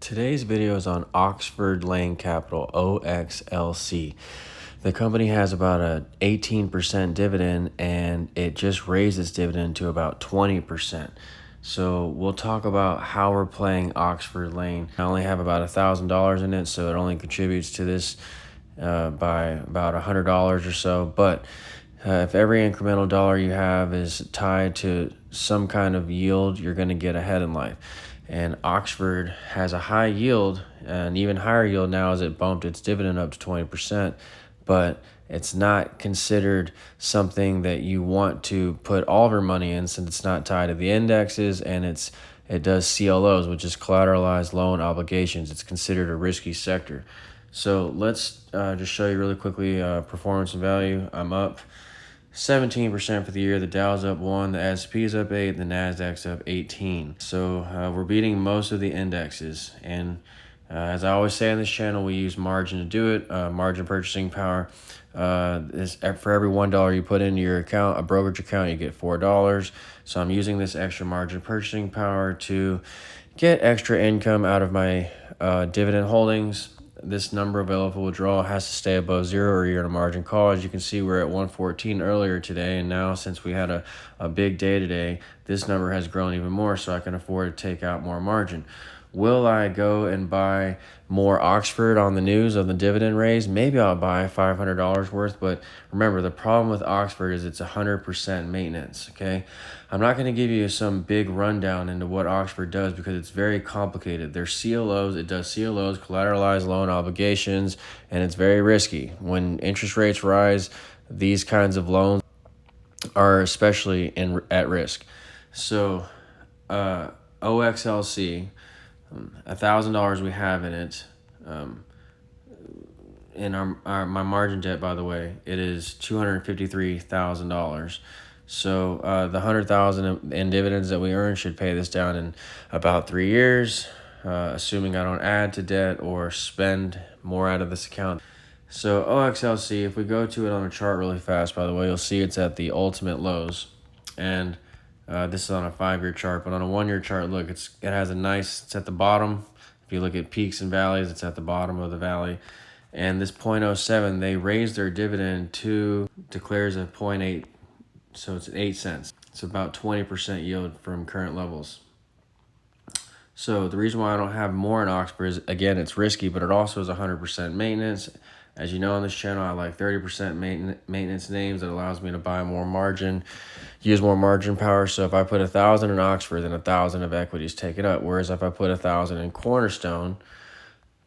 Today's video is on Oxford Lane Capital, OXLC. The company has about an 18% dividend, and it just raised its dividend to about 20%. So we'll talk about how we're playing Oxford Lane. I only have about $1,000 in it, so it only contributes to this by about $100 or so. But if every incremental dollar you have is tied to some kind of yield, you're going to get ahead in life. And Oxford has a high yield, an even higher yield now as it bumped its dividend up to 20%, but it's not considered something that you want to put all of your money in, since it's not tied to the indexes, and it does CLOs, which is Collateralized Loan Obligations. It's considered a risky sector. So let's just show you really quickly performance and value. I'm up 17% for the year. The Dow's up 1, the S&P is up 8, the Nasdaq's up 18. So we're beating most of the indexes. And as I always say on this channel, we use margin to do it. Margin purchasing power is for every $1 you put into your account, a brokerage account, you get $4. So I'm using this extra margin purchasing power to get extra income out of my dividend holdings. This number available withdrawal has to stay above 0 or you're in a margin call. As you can see, we're at 114 earlier today, and now since we had a big day today, this number has grown even more, so I can afford to take out more margin. Will I go and buy more Oxford on the news of the dividend raise? Maybe I'll buy $500 worth, but remember, the problem with Oxford is it's 100% maintenance, okay? I'm not going to give you some big rundown into what Oxford does because it's very complicated. There's CLOs, it does CLOs, Collateralized Loan Obligations, and it's very risky. When interest rates rise, these kinds of loans are especially at risk. So OXLC, $1,000 we have in it. In my margin debt, by the way, it is $253,000. So the $100,000 in dividends that we earn should pay this down in about 3 years, assuming I don't add to debt or spend more out of this account. So OXLC, if we go to it on a chart really fast, by the way, you'll see it's at the ultimate lows, and this is on a 5-year chart, but on a 1-year chart, look, it's at the bottom. If you look at peaks and valleys, it's at the bottom of the valley. And this 0.07, they raised their dividend declares a 0.8, so it's 8 cents. It's about 20% yield from current levels. So the reason why I don't have more in Oxford is, again, it's risky, but it also is 100% maintenance. As you know on this channel, I like 30% maintenance names. That allows me to buy more margin, use more margin power. So if I put 1,000 in Oxford, then 1,000 of equity is taken up. Whereas if I put 1,000 in Cornerstone,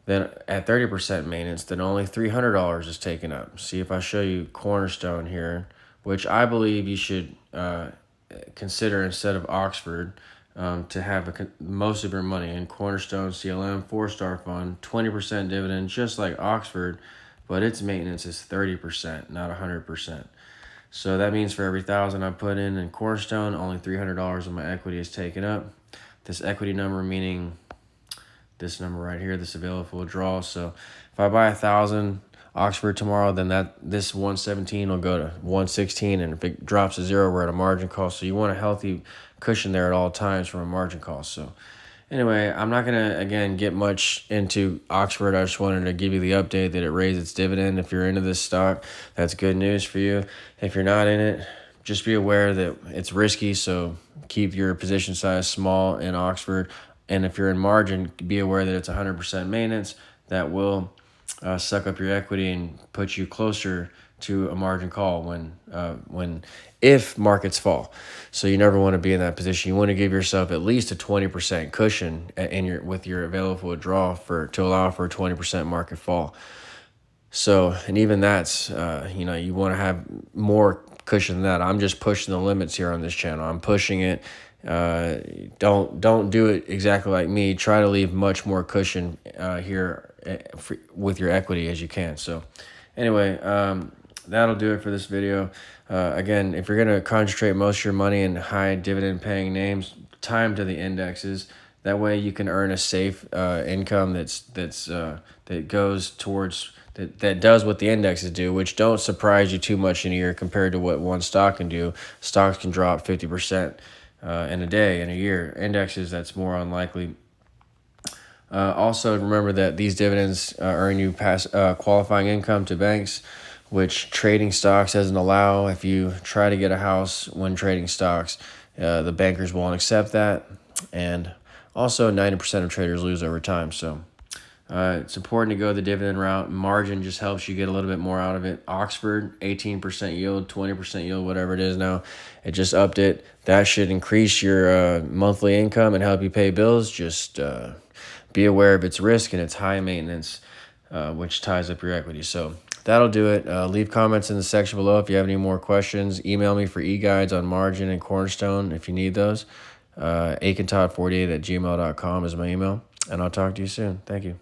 then at 30% maintenance, then only $300 is taken up. See, if I show you Cornerstone here, which I believe you should consider instead of Oxford, to have most of your money in Cornerstone, CLM, 4-star fund, 20% dividend, just like Oxford, but its maintenance is 30%, not 100%. So that means for every 1,000 I put in Cornerstone, only $300 of my equity is taken up. This equity number meaning this number right here, this available withdrawal. So if I buy 1,000 Oxford tomorrow, then this 117 will go to 116, and if it drops to 0, we're at a margin call. So you want a healthy cushion there at all times from a margin call. So anyway, I'm not going to, again, get much into Oxford. I just wanted to give you the update that it raised its dividend. If you're into this stock, that's good news for you. If you're not in it, just be aware that it's risky, so keep your position size small in Oxford. And if you're in margin, be aware that it's 100% maintenance. That will suck up your equity and put you closer to a margin call if markets fall. So you never want to be in that position. You want to give yourself at least a 20% cushion with your available withdrawal to allow for a 20% market fall. So, and even that's you want to have more cushion than that. I'm just pushing the limits here on this channel. I'm pushing it. Don't do it exactly like me. Try to leave much more cushion here with your equity as you can. So anyway, that'll do it for this video. Again, if you're going to concentrate most of your money in high dividend paying names, tie them to the indexes. That way you can earn a safe income that goes towards that does what the indexes do, which don't surprise you too much in a year compared to what one stock can do. Stocks can drop 50% in a day, in a year. Indexes, that's more unlikely. Also, remember that these dividends earn you qualifying income to banks, which trading stocks doesn't allow. If you try to get a house when trading stocks, the bankers won't accept that. And also, 90% of traders lose over time. So it's important to go the dividend route. Margin just helps you get a little bit more out of it. Oxford, 18% yield, 20% yield, whatever it is now. It just upped it. That should increase your monthly income and help you pay bills. Just be aware of its risk and its high maintenance, which ties up your equity. So that'll do it. Leave comments in the section below if you have any more questions. Email me for e-guides on margin and cornerstone if you need those. Aikentod48@gmail.com is my email. And I'll talk to you soon. Thank you.